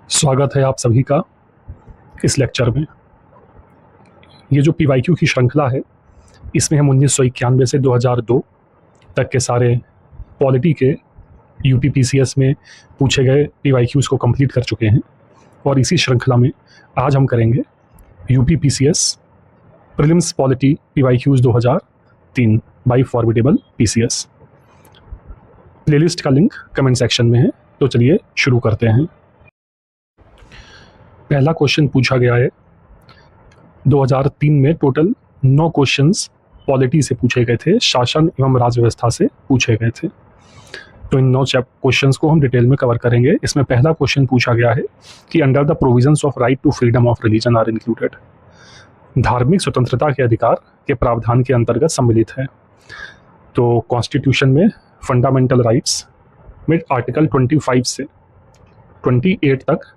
स्वागत है आप सभी का इस लेक्चर में। ये जो PYQ की श्रृंखला है, इसमें हम 1991 से 2002 तक के सारे पॉलिटी के UP PCS में पूछे गए PYQs को कंप्लीट कर चुके हैं। और इसी श्रृंखला में आज हम करेंगे UP PCS prelims polity PYQs 2003 by formidable PCS। Playlist का लिंक कमेंट सेक्शन में है, तो चलिए शुरू करते हैं। पहला क्वेश्चन पूछा गया है 2003 में। टोटल 9 क्वेश्चंस पॉलिटी से पूछे गए थे, शासन एवं राज्य व्यवस्था से पूछे गए थे। तो इन 9 क्वेश्चंस को हम डिटेल में कवर करेंगे। इसमें पहला क्वेश्चन पूछा गया है कि under the provisions of right to freedom of religion are included, धार्मिक स्वतंत्रता के अधिकार के प्रावधान के अंतर्गत सम्मिलित है। तो कॉन्स्टिट्यूशन में फंडामेंटल राइट्स में आर्टिकल 25 से 28 तक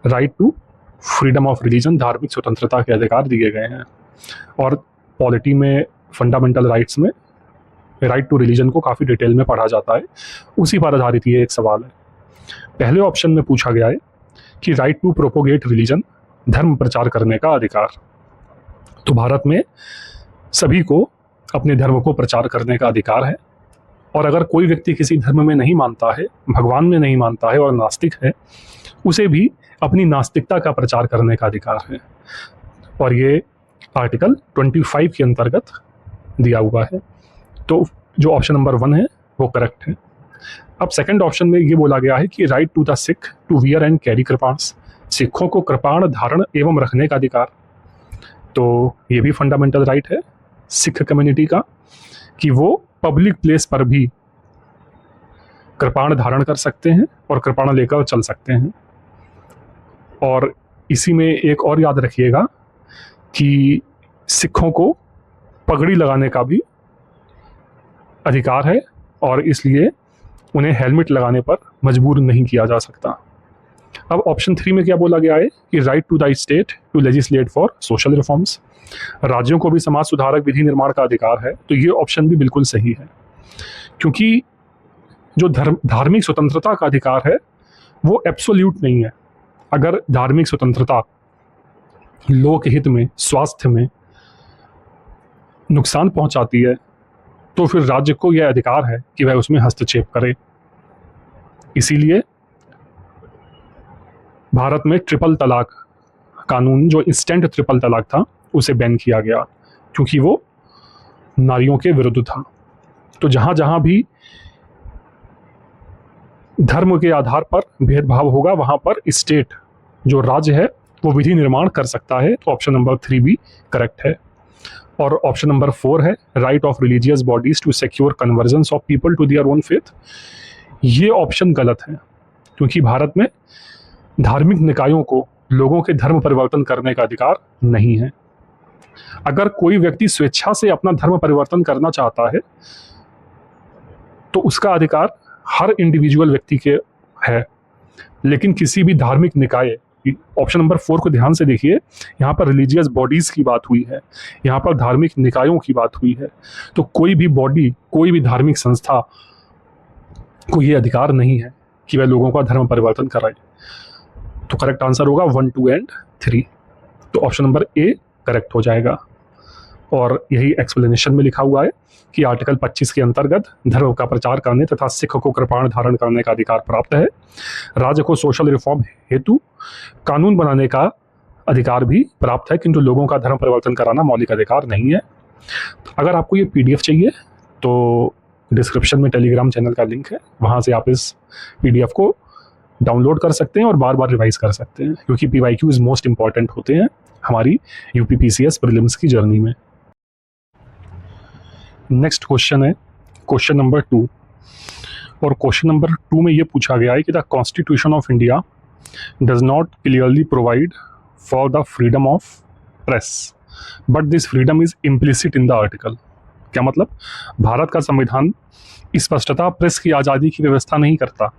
right to freedom of religion, धार्मिक स्वतंत्रता के अधिकार दिए गए हैं। और पॉलिटी में फंडामेंटल राइट्स में राइट टू रिलीजन को काफ़ी डिटेल में पढ़ा जाता है, उसी पर आधारित ये एक सवाल है। पहले ऑप्शन में पूछा गया है कि राइट टू प्रोपोगेट रिलीजन, धर्म प्रचार करने का अधिकार। तो भारत में सभी को अपने धर्म को प्रचार करने का अधिकार है, और अगर कोई व्यक्ति किसी धर्म में नहीं मानता है, भगवान में नहीं मानता है और नास्तिक है, उसे भी अपनी नास्तिकता का प्रचार करने का अधिकार है। और ये आर्टिकल 25 के अंतर्गत दिया हुआ है। तो जो ऑप्शन नंबर 1 है वो करेक्ट है। अब सेकंड ऑप्शन में ये बोला गया है कि right to the Sikh to wear and carry kirpans, सिखों को कृपाण धारण एवं रखने का अधिकार। तो ये भी फंडामेंटल राइट है सिख कम्युनिटी का कि वो पब्लिक प्लेस पर भी कृपाण धारण कर सकते हैं और कृपाण लेकर चल सकते हैं। और इसी में एक और याद रखिएगा कि सिखों को पगड़ी लगाने का भी अधिकार है, और इसलिए उन्हें हेलमेट लगाने पर मजबूर नहीं किया जा सकता। अब ऑप्शन 3 में क्या बोला गया है कि right to the state to legislate for social reforms, राज्यों को भी समाज सुधारक विधि निर्माण का अधिकार है। तो ये ऑप्शन भी बिल्कुल सही है, क्योंकि जो धार्मिक स्वतंत्रता का अधिकार है वो एब्सोल्यूट नहीं है। अगर धार्मिक स्वतंत्रता लोक हित में, स्वास्थ्य में नुकसान पहुंचाती है, तो फिर राज्य को यह अधिकार है कि वह उसमें हस्तक्षेप करे। इसीलिए भारत में ट्रिपल तलाक कानून, जो इंस्टेंट ट्रिपल तलाक था, उसे बैन किया गया, क्योंकि वो नारियों के विरुद्ध था। तो जहां जहां भी धर्म के आधार पर भेदभाव होगा, वहां पर स्टेट, जो राज्य है, वो विधि निर्माण कर सकता है। तो ऑप्शन नंबर 3 भी करेक्ट है। और ऑप्शन नंबर 4 है right of religious bodies to secure conversions of people to their own faith. ये ऑप्शन गलत है, क्योंकि भारत में धार्मिक निकायों को लोगों के धर्म परिवर्तन करने का अधिकार नहीं है। अगर कोई व्यक्ति स्वेच्छा से अपना धर्म परिवर्तन करना चाहता है, तो उसका अधिकार हर इंडिविजुअल व्यक्ति के है। लेकिन किसी भी धार्मिक निकाय, ऑप्शन नंबर 4 को ध्यान से देखिए, यहाँ पर रिलीजियस बॉडीज की बात हुई है, यहाँ पर धार्मिक निकायों की बात हुई है। तो कोई भी बॉडी, कोई भी धार्मिक संस्था को ये अधिकार नहीं है कि वह लोगों का धर्म परिवर्तन कराए। तो करेक्ट आंसर होगा 1, 2 एंड 3। तो ऑप्शन नंबर ए करेक्ट हो जाएगा। और यही एक्सप्लेनेशन में लिखा हुआ है कि आर्टिकल 25 के अंतर्गत धर्म का प्रचार करने तथा सिख को कृपाण धारण करने का अधिकार प्राप्त है। राज्य को सोशल रिफॉर्म हेतु कानून बनाने का अधिकार भी प्राप्त है, किंतु लोगों का धर्म परिवर्तन कराना मौलिक अधिकार नहीं है। अगर आपको ये PDF चाहिए तो डिस्क्रिप्शन में टेलीग्राम चैनल का लिंक है, वहाँ से आप इस PDF को डाउनलोड कर सकते हैं और बार बार रिवाइज कर सकते हैं, क्योंकि PYQs मोस्ट इंपॉर्टेंट होते हैं हमारी UP PCS प्रीलिम्स की जर्नी में। नेक्स्ट क्वेश्चन है क्वेश्चन नंबर 2। और क्वेश्चन नंबर 2 में ये पूछा गया है कि the constitution of India does not clearly provide for the freedom of press, but this freedom is implicit in the article. क्या मतलब? भारत का संविधान स्पष्टता प्रेस की आज़ादी की व्यवस्था नहीं करता,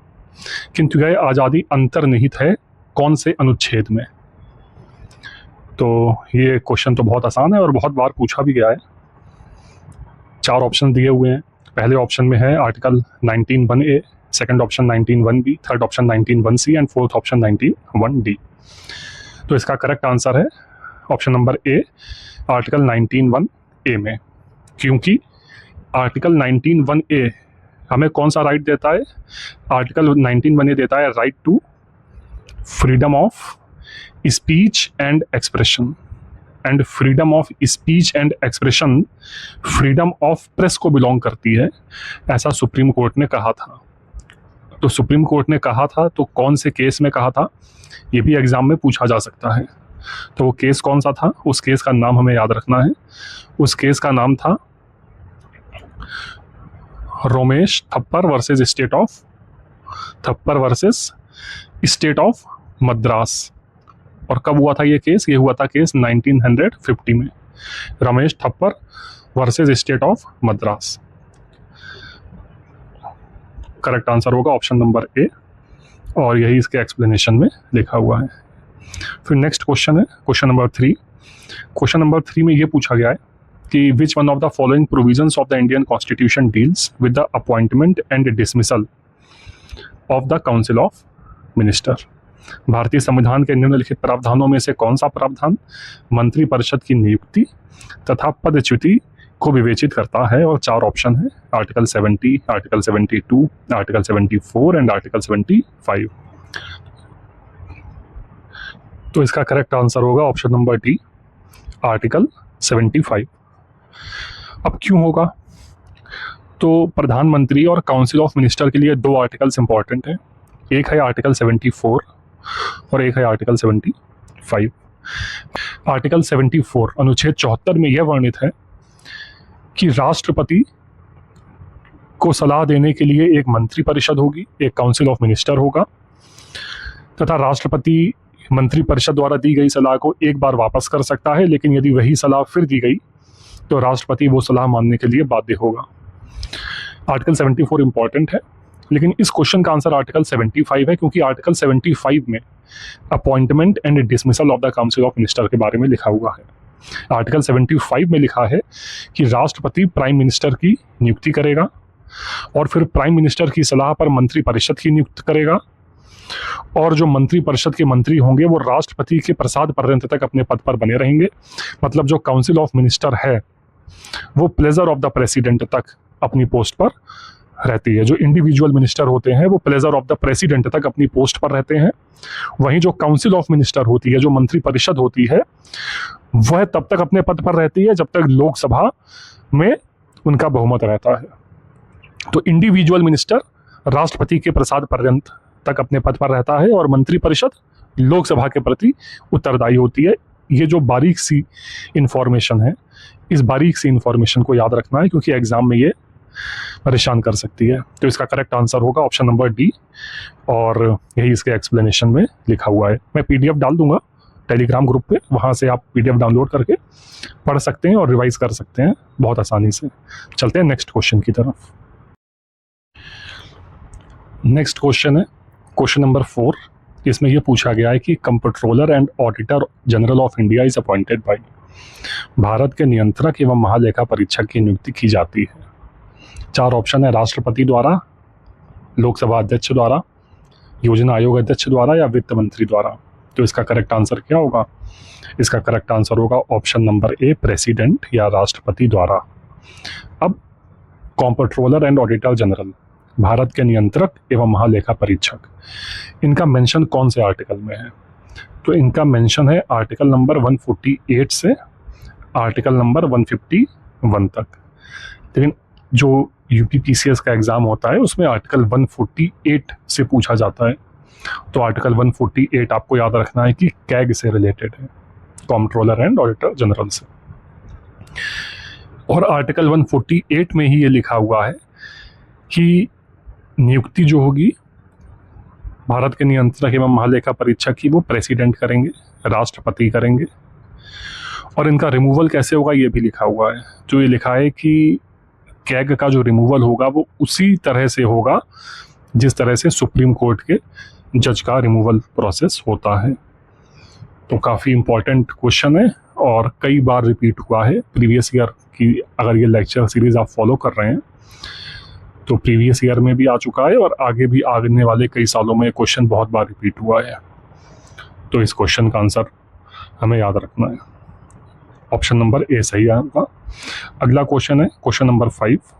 किंतु यह आज़ादी अंतर्निहित है कौन से अनुच्छेद में? तो ये क्वेश्चन तो बहुत आसान है और बहुत बार पूछा भी गया है। 4 ऑप्शन दिए हुए हैं। पहले ऑप्शन में है article 19(1)(a), second option 19(1)B, third option 19(1)C and fourth option 19(1)D। तो इसका करेक्ट आंसर है option number A, article 19(1)A में, क्योंकि आर्टिकल 19(1)A हमें कौन सा राइट देता है? आर्टिकल 19(1)A देता है right to freedom of speech and expression, and freedom of speech and expression freedom of press को बिलोंग करती है, ऐसा सुप्रीम कोर्ट ने कहा था। तो सुप्रीम कोर्ट ने कहा था तो कौन से केस में कहा था, ये भी एग्जाम में पूछा जा सकता है। तो वो केस कौन सा था, उस केस का नाम हमें याद रखना है। उस केस का नाम था Romesh Thapar versus state of Madras. और कब हुआ था ये केस? ये हुआ था केस 1950 में, Ramesh Thapar versus state of Madras. Correct answer होगा ऑप्शन नंबर ए, और यही इसके एक्सप्लेनेशन में लिखा हुआ है। फिर नेक्स्ट क्वेश्चन है क्वेश्चन नंबर 3। क्वेश्चन नंबर 3 में ये पूछा गया है कि which one of the following provisions of the Indian constitution deals with the appointment and dismissal of the council of minister. भारतीय संविधान के निम्नलिखित प्रावधानों में से कौन सा प्रावधान मंत्रिपरिषद की नियुक्ति तथा पदच्युति को विवेचित करता है? और 4 ऑप्शन है, article 70, article 72, article 74 and article 75। तो इसका करेक्ट आंसर होगा ऑप्शन नंबर डी, आर्टिकल 75। अब क्यों होगा? तो प्रधानमंत्री और काउंसिल ऑफ मिनिस्टर के लिए 2 आर्टिकल्स इंपॉर्टेंट है, एक है आर्टिकल 74 और एक है आर्टिकल 75। आर्टिकल 74 अनुच्छेद 74 में यह वर्णित है कि राष्ट्रपति को सलाह देने के लिए एक मंत्रिपरिषद होगी, एक काउंसिल ऑफ मिनिस्टर होगा, तथा राष्ट्रपति मंत्रिपरिषद द्वारा दी गई सलाह को एक बार वापस कर सकता है, लेकिन यदि वही सलाह फिर दी गई तो राष्ट्रपति वो सलाह मानने के लिए बाध्य होगा। आर्टिकल 74 इंपॉर्टेंट है, लेकिन इस क्वेश्चन का आंसर आर्टिकल 75 है, क्योंकि आर्टिकल 75 में appointment and dismissal of the council of minister के बारे में लिखा हुआ है। आर्टिकल 75 में लिखा है कि राष्ट्रपति प्राइम मिनिस्टर की नियुक्ति करेगा और फिर प्राइम मिनिस्टर की सलाह पर मंत्रिपरिषद की नियुक्त करेगा, और जो मंत्रिपरिषद के मंत्री होंगे वो राष्ट्रपति के प्रसाद पर्यंत तक अपने पद पर बने रहेंगे। मतलब जो काउंसिल ऑफ मिनिस्टर है वो प्लेजर ऑफ द प्रेसिडेंट तक अपनी पोस्ट पर रहती है। जो इंडिविजुअल मिनिस्टर होते हैं वो प्लेजर ऑफ द प्रेसिडेंट तक अपनी पोस्ट पर रहते हैं, वहीं जो काउंसिल ऑफ मिनिस्टर होती है, जो मंत्रिपरिषद होती है, वह तब तक अपने पद पर रहती है जब तक लोकसभा में उनका बहुमत रहता है। तो इंडिविजुअल मिनिस्टर राष्ट्रपति के प्रसाद पर्यंत तक अपने पद पर रहता है और मंत्रिपरिषद लोकसभा के प्रति उत्तरदायी होती है। ये जो बारीक सी इंफॉर्मेशन है, इस बारीक सी इंफॉर्मेशन को याद रखना है, क्योंकि एग्जाम में ये परेशान कर सकती है। तो इसका करेक्ट आंसर होगा ऑप्शन नंबर डी, और यही इसके एक्सप्लेनेशन में लिखा हुआ है। मैं PDF डाल दूंगा टेलीग्राम ग्रुप पे, वहाँ से आप PDF डाउनलोड करके पढ़ सकते हैं और रिवाइज कर सकते हैं बहुत आसानी से। चलते हैं नेक्स्ट क्वेश्चन की तरफ। नेक्स्ट क्वेश्चन है क्वेश्चन नंबर 4। इसमें यह पूछा गया है कि comptroller and auditor general of India is appointed by. Bharat के नियंत्रक एवं महालेखा परीक्षक की नियुक्ति की जाती है। 4 ऑप्शन है, राष्ट्रपति द्वारा, लोकसभा अध्यक्ष द्वारा, योजना आयोग अध्यक्ष द्वारा या वित्त मंत्री द्वारा। तो इसका करेक्ट आंसर क्या होगा? इसका करेक्ट आंसर होगा ऑप्शन नंबर ए, प्रेसिडेंट या राष्ट्रपति द्वारा। अब comptroller and auditor general, Bharat के नियंत्रक एवं महालेखा परीक्षक, इनका मेंशन कौन से आर्टिकल में है? तो इनका मेंशन है आर्टिकल नंबर 148 से आर्टिकल नंबर 151 तक। लेकिन जो UPPCS का एग्जाम होता है उसमें आर्टिकल 148 से पूछा जाता है। तो आर्टिकल 148 आपको याद रखना है कि कैग से रिलेटेड है, कंप्ट्रोलर एंड ऑडिटर जनरल से। और आर्टिकल 148 में ही ये लिखा हुआ है कि नियुक्ति जो होगी भारत के नियंत्रक एवं महालेखा परीक्षक की वो प्रेसिडेंट करेंगे, राष्ट्रपति करेंगे। और इनका रिमूवल कैसे होगा ये भी लिखा हुआ है। जो ये लिखा है कि कैग का जो रिमूवल होगा वो उसी तरह से होगा जिस तरह से सुप्रीम कोर्ट के जज का रिमूवल प्रोसेस होता है। तो काफ़ी इम्पोर्टेंट क्वेश्चन है और कई बार रिपीट हुआ है प्रीवियस ईयर की। अगर ये लेक्चर सीरीज़ आप फॉलो कर रहे हैं तो प्रीवियस ईयर में भी आ चुका है और आगे भी आने वाले कई सालों में क्वेश्चन बहुत बार रिपीट हुआ है। तो इस क्वेश्चन का आंसर हमें याद रखना है, ऑप्शन नंबर ए सही है आपका। अगला क्वेश्चन है क्वेश्चन नंबर 5।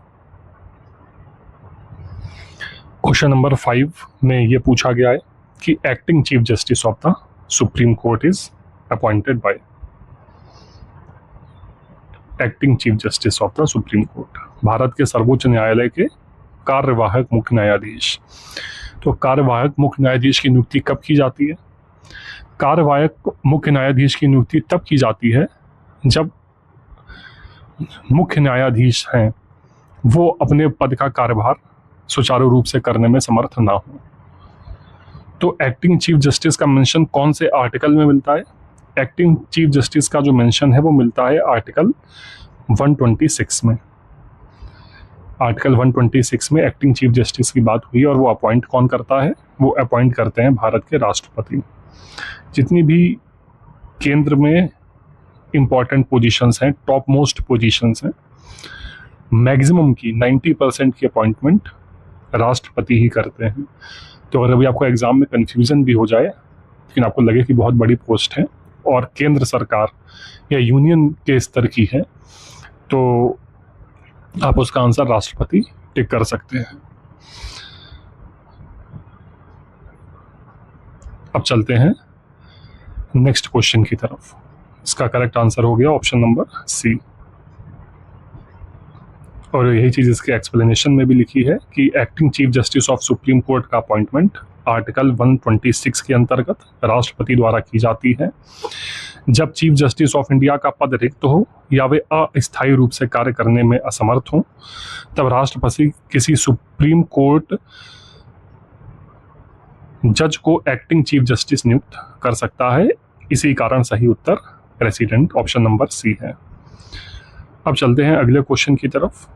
क्वेश्चन नंबर 5 में ये पूछा गया है कि acting chief justice of the supreme court is appointed by. Acting chief justice of the supreme court, Bharat के सर्वोच्च न्यायालय के कार्यवाहक मुख्य न्यायाधीश। तो कार्यवाहक मुख्य न्यायाधीश की नियुक्ति कब की जाती है? कार्यवाहक मुख्य न्यायाधीश की नियुक्ति तब की जाती है जब मुख्य न्यायाधीश हैं वो अपने पद का कार्यभार सुचारू रूप से करने में समर्थ ना हो। तो एक्टिंग चीफ जस्टिस का मेंशन कौन से आर्टिकल में मिलता है? एक्टिंग चीफ जस्टिस का जो मेंशन है वो मिलता है आर्टिकल 126 में। आर्टिकल 126 में एक्टिंग चीफ जस्टिस की बात हुई और वो अपॉइंट कौन करता है? वो अपॉइंट करते हैं भारत के राष्ट्रपति। जितनी भी केंद्र में इंपॉर्टेंट पोजीशंस हैं, टॉप मोस्ट पोजीशंस हैं, मैक्सिमम की 90% की अपॉइंटमेंट राष्ट्रपति ही करते हैं। तो अगर अभी आपको एग्जाम में कंफ्यूजन भी हो जाए लेकिन आपको लगे कि बहुत बड़ी पोस्ट है और केंद्र सरकार या यूनियन के स्तर की है, तो आप उसका आंसर राष्ट्रपति टिक कर सकते हैं। अब चलते हैं नेक्स्ट क्वेश्चन की तरफ। इसका करेक्ट आंसर हो गया ऑप्शन नंबर सी। और यही चीज़ इसके एक्सप्लेनेशन में भी लिखी है कि acting chief justice of supreme court का अपॉइंटमेंट आर्टिकल 126 के अंतर्गत राष्ट्रपति द्वारा की जाती है। जब चीफ जस्टिस ऑफ इंडिया का पद रिक्त हो या वे अस्थायी रूप से कार्य करने में असमर्थ हो, तब राष्ट्रपति किसी सुप्रीम कोर्ट जज को एक्टिंग चीफ जस्टिस नियुक्त कर सकता है। इसी कारण सही उत्तर प्रेसिडेंट ऑप्शन नंबर सी है। अब चलते हैं अगले क्वेश्चन की तरफ।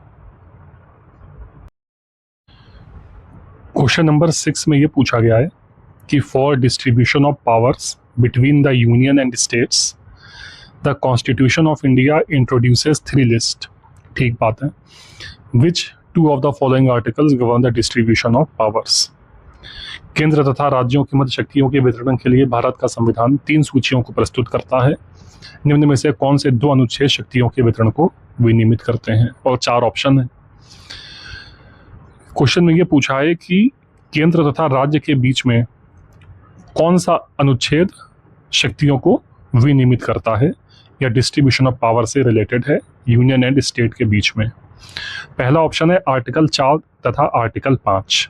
क्वेश्चन नंबर 6 में ये पूछा गया है कि for distribution of powers between the union and states the constitution of India introduces 3 list. ठीक बात है। विच 2 of the following articles govern the distribution of powers. केंद्र तथा राज्यों की मध्य शक्तियों के वितरण के लिए भारत का संविधान 3 सूचियों को प्रस्तुत करता है। निम्न में से कौन से 2 अनुच्छेद शक्तियों के वितरण को विनियमित करते हैं? और 4 ऑप्शन है। क्वेश्चन में ये पूछा है कि केंद्र तथा राज्य के बीच में कौन सा अनुच्छेद शक्तियों को विनियमित करता है या डिस्ट्रीब्यूशन ऑफ पावर से रिलेटेड है यूनियन एंड स्टेट के बीच में। पहला ऑप्शन है आर्टिकल 4 तथा article 5।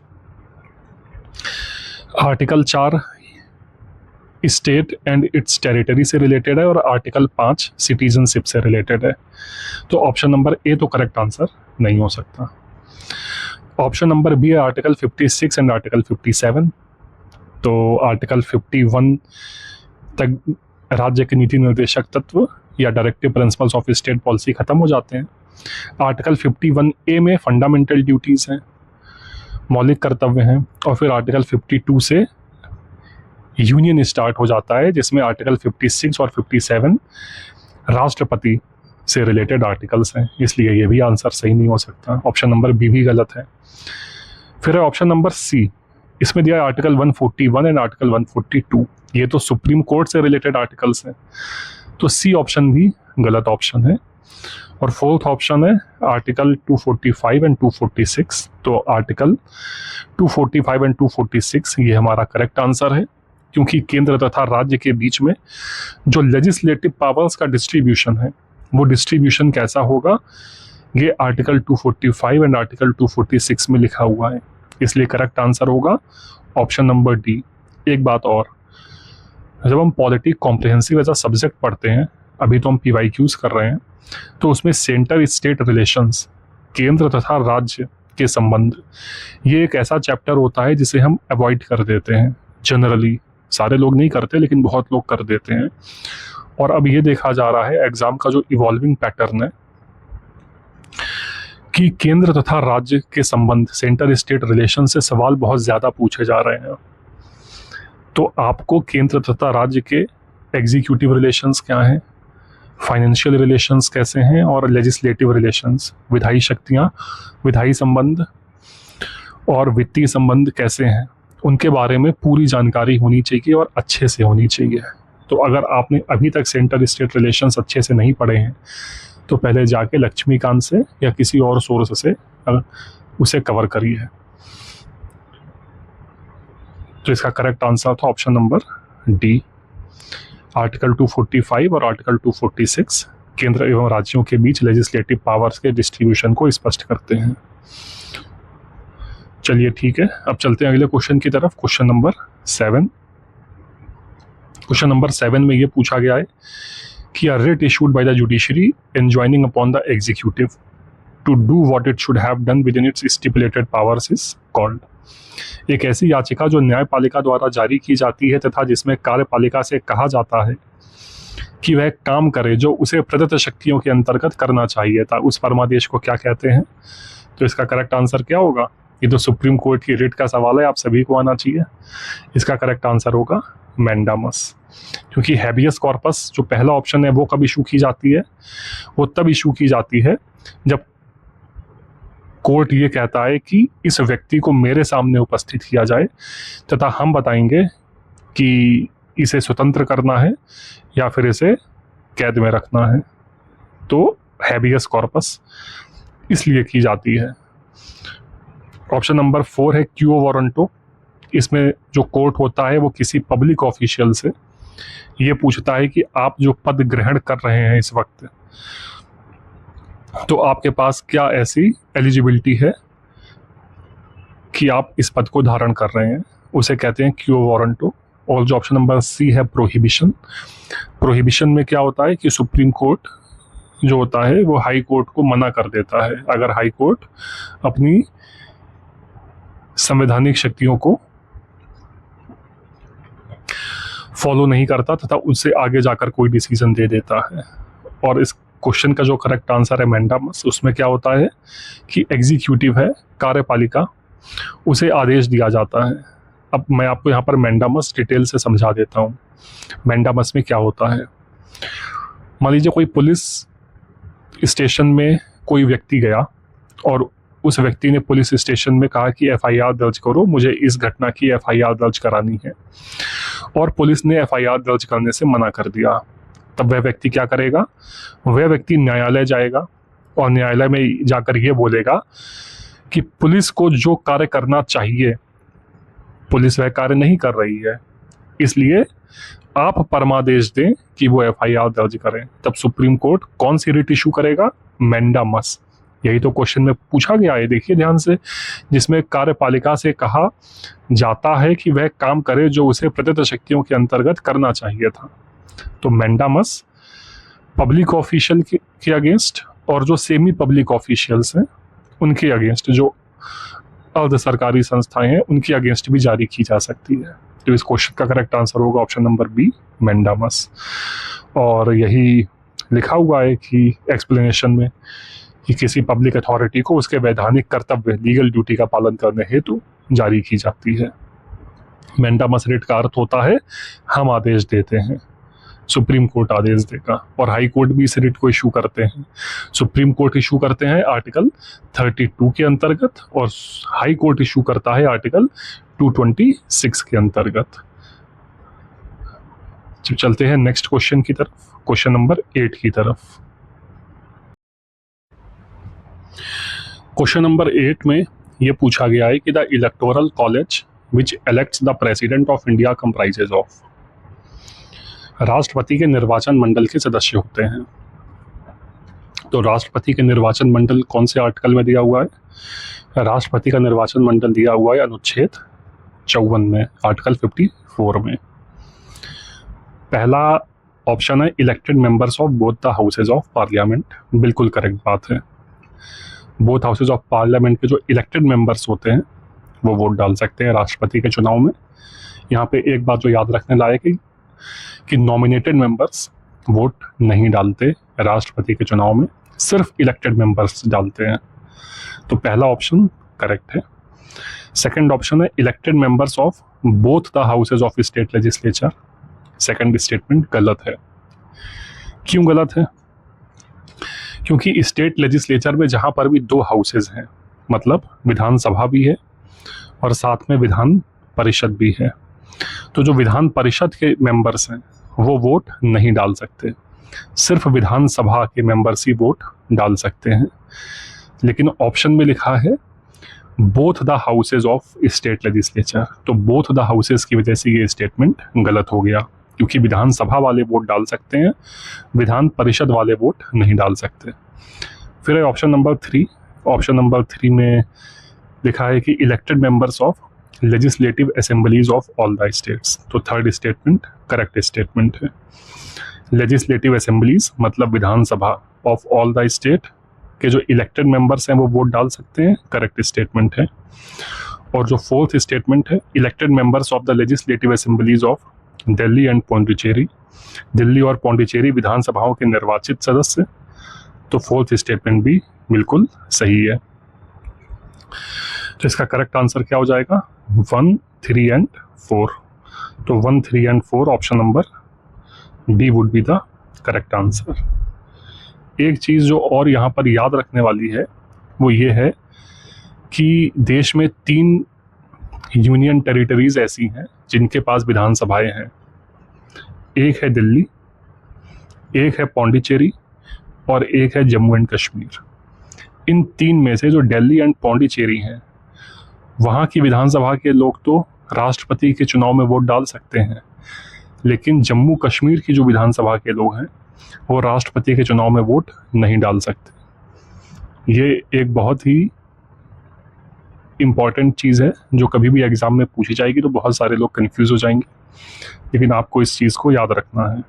Article 4 state and it's territory से रिलेटेड है और आर्टिकल 5 सिटीजनशिप से रिलेटेड है। तो ऑप्शन नंबर ए तो करेक्ट आंसर नहीं हो सकता। ऑप्शन नंबर बी है आर्टिकल 56 एंड आर्टिकल 57। तो आर्टिकल 51 तक राज्य के नीति निर्देशक तत्व या directive principles of state policy खत्म हो जाते हैं। आर्टिकल 51A में फंडामेंटल ड्यूटीज हैं, मौलिक कर्तव्य हैं, और फिर आर्टिकल 52 से यूनियन स्टार्ट हो जाता है, जिसमें आर्टिकल 56 और 57 राष्ट्रपति से रिलेटेड आर्टिकल्स हैं। इसलिए ये भी आंसर सही नहीं हो सकता। ऑप्शन नंबर बी भी गलत है। फिर है ऑप्शन नंबर सी। इसमें दिया है आर्टिकल 141 एंड आर्टिकल 142। ये तो सुप्रीम कोर्ट से रिलेटेड आर्टिकल्स हैं, तो सी ऑप्शन भी गलत ऑप्शन है। और फोर्थ ऑप्शन है आर्टिकल 245 एंड 246। तो आर्टिकल 245 एंड 246 ये हमारा करेक्ट आंसर है, क्योंकि केंद्र तथा राज्य के बीच में जो लेजिस्लेटिव पावर्स का डिस्ट्रीब्यूशन है वो डिस्ट्रीब्यूशन कैसा होगा, ये आर्टिकल 245 एंड आर्टिकल 246 में लिखा हुआ है। इसलिए करेक्ट आंसर होगा ऑप्शन नंबर डी। एक बात और, जब हम polity comprehensive as a subject पढ़ते हैं, अभी तो हम PYQs कर रहे हैं, तो उसमें सेंटर स्टेट रिलेशंस, केंद्र तथा राज्य के संबंध, ये एक ऐसा चैप्टर होता है जिसे हम अवॉइड कर देते हैं। जनरली सारे लोग नहीं करते, लेकिन बहुत लोग कर देते हैं। और अब ये देखा जा रहा है एग्जाम का जो इवॉल्विंग पैटर्न है कि केंद्र तथा राज्य के संबंध, सेंटर स्टेट रिलेशन से सवाल बहुत ज़्यादा पूछे जा रहे हैं। तो आपको केंद्र तथा राज्य के एग्जीक्यूटिव रिलेशंस क्या हैं, फाइनेंशियल रिलेशंस कैसे हैं, और लेजिस्लेटिव रिलेशंस, विधायी शक्तियाँ, विधायी संबंध, और वित्तीय संबंध कैसे हैं उनके बारे में पूरी जानकारी होनी चाहिए और अच्छे से होनी चाहिए। तो अगर आपने अभी तक सेंटर स्टेट रिलेशंस अच्छे से नहीं पढ़े हैं तो पहले जाके लक्ष्मीकांत से या किसी और सोर्स से उसे कवर करिए। तो इसका करेक्ट आंसर था ऑप्शन नंबर डी। आर्टिकल 245 और आर्टिकल 246 केंद्र एवं राज्यों के बीच लेजिस्लेटिव पावर्स के डिस्ट्रीब्यूशन को स्पष्ट करते हैं। चलिए ठीक है, अब चलते हैं अगले क्वेश्चन की तरफ। Question number 7। क्वेश्चन नंबर 7 में ये पूछा गया है कि a writ issued by the judiciary enjoining upon the executive to do what it should have done within its stipulated powers is called। एक ऐसी याचिका जो न्यायपालिका द्वारा जारी की जाती है तथा जिसमें कार्यपालिका से कहा जाता है कि वह काम करे जो उसे प्रदत्त शक्तियों के अंतर्गत करना चाहिए था, उस परमादेश को क्या कहते हैं? तो इसका करेक्ट आंसर क्या होगा? ये तो सुप्रीम कोर्ट की रिट का सवाल है, आप सभी को आना चाहिए। इसका करेक्ट आंसर होगा मैंडामस। क्योंकि हैबियस कॉर्पस जो पहला ऑप्शन है वो कब इशू की जाती है? वो तब इशू की जाती है जब कोर्ट ये कहता है कि इस व्यक्ति को मेरे सामने उपस्थित किया जाए तथा हम बताएंगे कि इसे स्वतंत्र करना है या फिर इसे कैद में रखना है। तो हैबियस कॉर्पस इसलिए की जाती है। ऑप्शन नंबर 4 है क्यू वारंटो। इसमें जो कोर्ट होता है वो किसी पब्लिक ऑफिशियल से ये पूछता है कि आप जो पद ग्रहण कर रहे हैं इस वक्त, तो आपके पास क्या ऐसी एलिजिबिलिटी है कि आप इस पद को धारण कर रहे हैं, उसे कहते हैं क्यू वारंटो। और जो ऑप्शन नंबर सी है प्रोहिबिशन। प्रोहिबिशन में क्या होता है कि सुप्रीम कोर्ट जो होता है वो हाई कोर्ट को मना कर देता है अगर हाई कोर्ट अपनी संवैधानिक शक्तियों को फॉलो नहीं करता तथा उससे आगे जाकर कोई डिसीजन दे देता है। और इस क्वेश्चन का जो करेक्ट आंसर है मैंडामस, उसमें क्या होता है कि एग्जीक्यूटिव है कार्यपालिका, उसे आदेश दिया जाता है। अब मैं आपको यहाँ पर मैंडामस डिटेल से समझा देता हूँ। मैंडामस में क्या होता है, मान लीजिए कोई पुलिस स्टेशन में कोई व्यक्ति गया और उस व्यक्ति ने पुलिस स्टेशन में कहा कि एफआईआर दर्ज करो, मुझे इस घटना की एफआईआर दर्ज करानी है, और पुलिस ने एफआईआर दर्ज करने से मना कर दिया। तब वह व्यक्ति क्या करेगा? वह व्यक्ति न्यायालय जाएगा और न्यायालय में जाकर ये बोलेगा कि पुलिस को जो कार्य करना चाहिए पुलिस वह कार्य नहीं कर रही है, इसलिए आप परमादेश दें कि वो एफआईआर दर्ज करें। तब सुप्रीम कोर्ट कौन सी रिट इशू करेगा? मैंडामस। यही तो क्वेश्चन में पूछा गया है, देखिए ध्यान से, जिसमें कार्यपालिका से कहा जाता है कि वह काम करे जो उसे प्रदत्त शक्तियों के अंतर्गत करना चाहिए था। तो मैंडामस पब्लिक ऑफिशियल के अगेंस्ट और जो सेमी पब्लिक ऑफिशियल्स हैं उनके अगेंस्ट, जो अर्ध सरकारी संस्थाएं हैं उनके अगेंस्ट भी जारी की जा सकती है। तो इस क्वेश्चन का करेक्ट आंसर होगा ऑप्शन नंबर बी, मैंडामस। और यही लिखा हुआ है कि एक्सप्लेनेशन में कि किसी पब्लिक अथॉरिटी को उसके वैधानिक कर्तव्य लीगल ड्यूटी का पालन करने हेतु जारी की जाती है। मैंडामस रिट का अर्थ होता है हम आदेश देते हैं, सुप्रीम कोर्ट आदेश देगा। और हाई कोर्ट भी इस रिट को इशू करते हैं। सुप्रीम कोर्ट इशू करते हैं आर्टिकल 32 के अंतर्गत और हाई कोर्ट इशू करता है आर्टिकल 226 के अंतर्गत। चलते हैं नेक्स्ट क्वेश्चन की तरफ, क्वेश्चन नंबर 8 की तरफ। क्वेश्चन नंबर 8 में यह पूछा गया है कि the electoral college which elects the president of India comprises of. राष्ट्रपति के निर्वाचन मंडल के सदस्य होते हैं। तो राष्ट्रपति के निर्वाचन मंडल कौन से आर्टिकल में दिया हुआ है? राष्ट्रपति का निर्वाचन मंडल दिया हुआ है अनुच्छेद 54 में, आर्टिकल 54 में। पहला ऑप्शन है elected members of both the houses of parliament. बिल्कुल करेक्ट बात है। बोथ हाउसेज ऑफ पार्लियामेंट के जो इलेक्टेड मेंबर्स होते हैं वो वोट डाल सकते हैं राष्ट्रपति के चुनाव में। यहाँ पे एक बात जो याद रखने लायक है कि नॉमिनेटेड मेंबर्स वोट नहीं डालते राष्ट्रपति के चुनाव में, सिर्फ इलेक्टेड मेंबर्स डालते हैं। तो पहला ऑप्शन करेक्ट है। सेकंड ऑप्शन है elected members of both the houses of state legislature. Second statement गलत है। क्यों गलत है? क्योंकि स्टेट लेजिस्लेचर में जहां पर भी 2 हाउसेज हैं, मतलब विधानसभा भी है और साथ में विधान परिषद भी है। तो जो विधान परिषद के मेंबर्स हैं वो वोट नहीं डाल सकते, सिर्फ विधानसभा के मेंबर्स ही वोट डाल सकते हैं। लेकिन ऑप्शन में लिखा है both the houses of state legislature, तो बोथ द हाउसेज की वजह से ये स्टेटमेंट गलत हो गया, क्योंकि विधानसभा वाले वोट डाल सकते हैं, विधान परिषद वाले वोट नहीं डाल सकते। फिर है ऑप्शन नंबर 3। ऑप्शन नंबर 3 में लिखा है कि elected members of legislative assemblies of all the states, तो थर्ड स्टेटमेंट करेक्ट स्टेटमेंट है। लेजिस्लेटिव असेंबलीज मतलब विधानसभा ऑफ ऑल द स्टेट के जो इलेक्टेड मेंबर्स हैं वो वोट डाल सकते हैं, करेक्ट स्टेटमेंट है। और जो फोर्थ स्टेटमेंट है elected members of the legislative assemblies of Delhi and Pondicherry, Delhi और पौंडीचेरी विधानसभाओं के निर्वाचित सदस्य, तो फोर्थ स्टेटमेंट भी बिल्कुल सही है। तो इसका करेक्ट आंसर क्या हो जाएगा 1, 3 एंड 4। तो 1, 3 and 4 option number D would be the correct answer. एक चीज़ जो और यहाँ पर याद रखने वाली है वो ये है कि देश में 3 यूनियन टेरिटरीज ऐसी हैं जिनके पास विधानसभाएं हैं। एक है दिल्ली, एक है पौंडीचेरी और एक है जम्मू एंड कश्मीर। इन 3 में से जो दिल्ली एंड पौंडीचेरी हैं वहाँ की विधानसभा के लोग तो राष्ट्रपति के चुनाव में वोट डाल सकते हैं, लेकिन जम्मू कश्मीर की जो विधानसभा के लोग हैं वो राष्ट्रपति के चुनाव में वोट नहीं डाल सकते। ये एक बहुत ही इम्पॉर्टेंट चीज़ है जो कभी भी एग्ज़ाम में पूछी जाएगी तो बहुत सारे लोग कंफ्यूज हो जाएंगे, लेकिन आपको इस चीज़ को याद रखना है।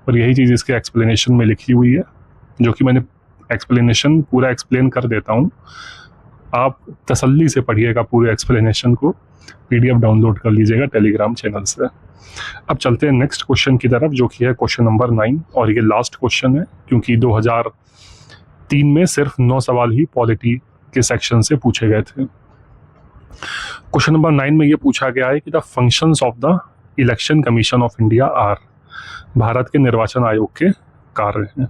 और यही चीज़ इसके एक्सप्लेनेशन में लिखी हुई है, जो कि मैंने एक्सप्लेनेशन पूरा एक्सप्लेन कर देता हूँ, आप तसल्ली से पढ़िएगा पूरे एक्सप्लेनेशन को, PDF डाउनलोड कर लीजिएगा टेलीग्राम चैनल से। अब चलते हैं नेक्स्ट क्वेश्चन की तरफ, जो कि है क्वेश्चन नंबर 9, और ये लास्ट क्वेश्चन है क्योंकि 2003 में सिर्फ 9 सवाल ही पॉलिटी के सेक्शन से पूछे गए थे। क्वेश्चन नंबर 9 में ये पूछा गया है कि the functions of the election commission of India are, भारत के निर्वाचन आयोग के कार्य हैं।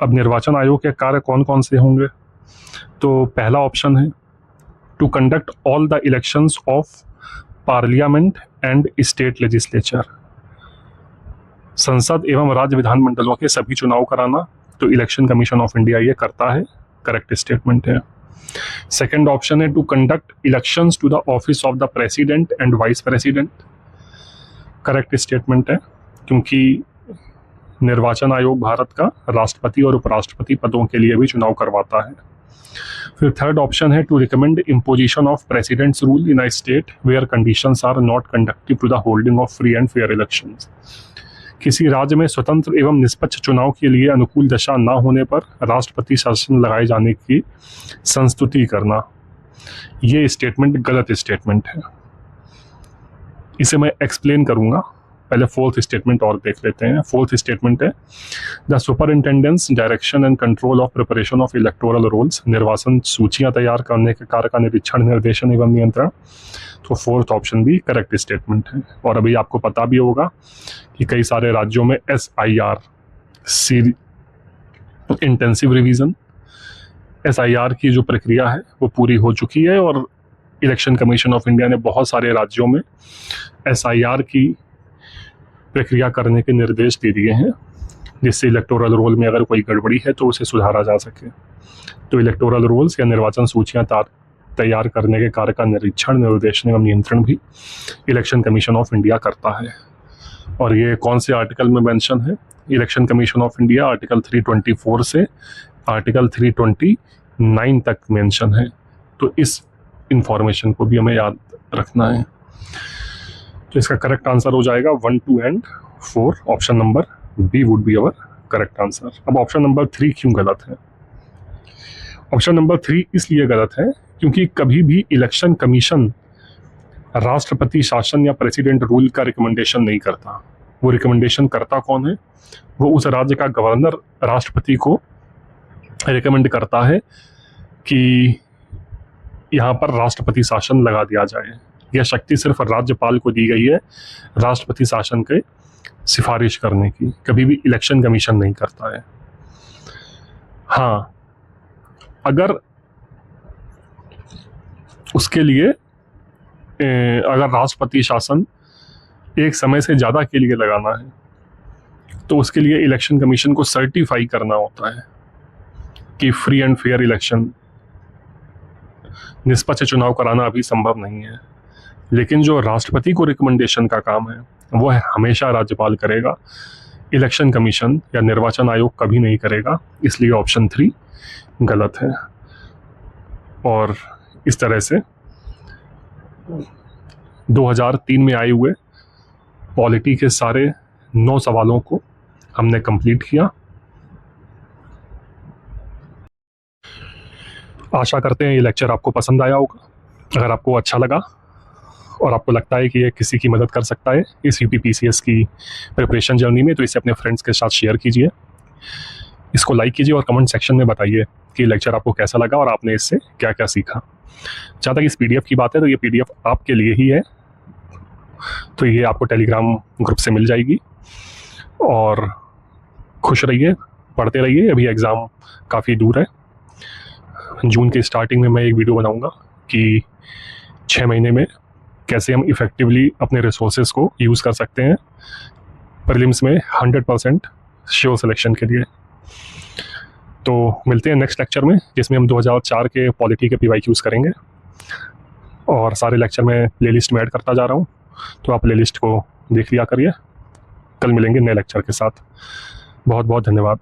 अब निर्वाचन आयोग के कार्य कौन कौन से होंगे? तो पहला ऑप्शन है to conduct all the elections of parliament and state legislature, संसद एवं राज्य विधानमंडलों के सभी चुनाव कराना, तो इलेक्शन कमीशन ऑफ इंडिया ये करता है, करेक्ट स्टेटमेंट है। सेकंड ऑप्शन है to conduct elections to the office of the president and vice president, correct statement है, क्योंकि निर्वाचन आयोग भारत का राष्ट्रपति और उपराष्ट्रपति पदों के लिए भी चुनाव करवाता है। फिर थर्ड ऑप्शन है to recommend imposition of president's rule in a state where conditions are not conductive to the holding of free and fair elections, किसी राज्य में स्वतंत्र एवं निष्पक्ष चुनाव के लिए अनुकूल दशा न होने पर राष्ट्रपति शासन लगाए जाने की संस्तुति करना, ये स्टेटमेंट गलत स्टेटमेंट है। इसे मैं एक्सप्लेन करूंगा, पहले फोर्थ स्टेटमेंट और देख लेते हैं। फोर्थ स्टेटमेंट है the superintendence direction and control of preparation of electoral rolls, निर्वाचन सूचियां तैयार करने के कार्य का निरीक्षण, निर्देशन एवं नियंत्रण, तो फोर्थ ऑप्शन भी करेक्ट स्टेटमेंट है। और अभी आपको पता भी होगा कि कई सारे राज्यों में SIR इंटेंसिव रिवीजन, SIR की जो प्रक्रिया है वो पूरी हो चुकी है, और इलेक्शन कमीशन ऑफ इंडिया ने बहुत सारे राज्यों में SIR की प्रक्रिया करने के निर्देश दे दिए हैं, जिससे इलेक्टोरल रोल में अगर कोई गड़बड़ी है तो उसे सुधारा जा सके। तो इलेक्टोरल रोल्स या निर्वाचन सूचियां तैयार करने के कार्य का निरीक्षण, निर्देशन एवं नियंत्रण भी इलेक्शन कमीशन ऑफ इंडिया करता है। और ये कौन से आर्टिकल में मेंशन है? Election commission of India article 324 से आर्टिकल 329 तक मेंशन है, तो इस इंफॉर्मेशन को भी हमें याद रखना है। तो इसका करेक्ट आंसर हो जाएगा 1, 2 and 4, option number B would be our correct answer. अब ऑप्शन नंबर 3 क्यों गलत है? ऑप्शन नंबर 3 इसलिए गलत है क्योंकि कभी भी इलेक्शन कमीशन राष्ट्रपति शासन या प्रेसिडेंट रूल का रिकमेंडेशन नहीं करता। वो रिकमेंडेशन करता कौन है? वो उस राज्य का गवर्नर राष्ट्रपति को रिकमेंड करता है कि यहाँ पर राष्ट्रपति शासन लगा दिया जाए। यह शक्ति सिर्फ राज्यपाल को दी गई है राष्ट्रपति शासन के सिफारिश करने की, कभी भी इलेक्शन कमीशन नहीं करता है। हाँ, अगर उसके लिए अगर राष्ट्रपति शासन एक समय से ज़्यादा के लिए लगाना है तो उसके लिए इलेक्शन कमीशन को सर्टिफाई करना होता है कि फ्री एंड फेयर इलेक्शन, निष्पक्ष चुनाव कराना अभी संभव नहीं है। लेकिन जो राष्ट्रपति को रिकमेंडेशन का काम है वो है हमेशा राज्यपाल करेगा, इलेक्शन कमीशन या निर्वाचन आयोग कभी नहीं करेगा। इसलिए ऑप्शन 3 गलत है। और इस तरह से 2003 में आए हुए पॉलिटी के सारे 9 सवालों को हमने कंप्लीट किया। आशा करते हैं ये लेक्चर आपको पसंद आया होगा। अगर आपको अच्छा लगा और आपको लगता है कि ये किसी की मदद कर सकता है इस UPPCS की प्रिपरेशन जर्नी में, तो इसे अपने फ्रेंड्स के साथ शेयर कीजिए, इसको लाइक कीजिए और कमेंट सेक्शन में बताइए कि लेक्चर आपको कैसा लगा और आपने इससे क्या क्या सीखा। जहाँ तक इस PDF की बात है तो ये PDF आपके लिए ही है, तो ये आपको टेलीग्राम ग्रुप से मिल जाएगी। और खुश रहिए, पढ़ते रहिए। अभी एग्ज़ाम काफ़ी दूर है। जून के स्टार्टिंग में मैं एक वीडियो बनाऊंगा कि 6 महीने में कैसे हम इफ़ेक्टिवली अपने रिसोर्सेज को यूज़ कर सकते हैं प्रीलिम्स में 100% श्योर सिलेक्शन के लिए। तो मिलते हैं नेक्स्ट लेक्चर में, जिसमें हम 2004 के पॉलिटी के PYQs करेंगे। और सारे लेक्चर मैं प्लेलिस्ट में ऐड करता जा रहा हूँ, तो आप प्लेलिस्ट को देख लिया करिए। कल मिलेंगे नए लेक्चर के साथ। बहुत बहुत धन्यवाद।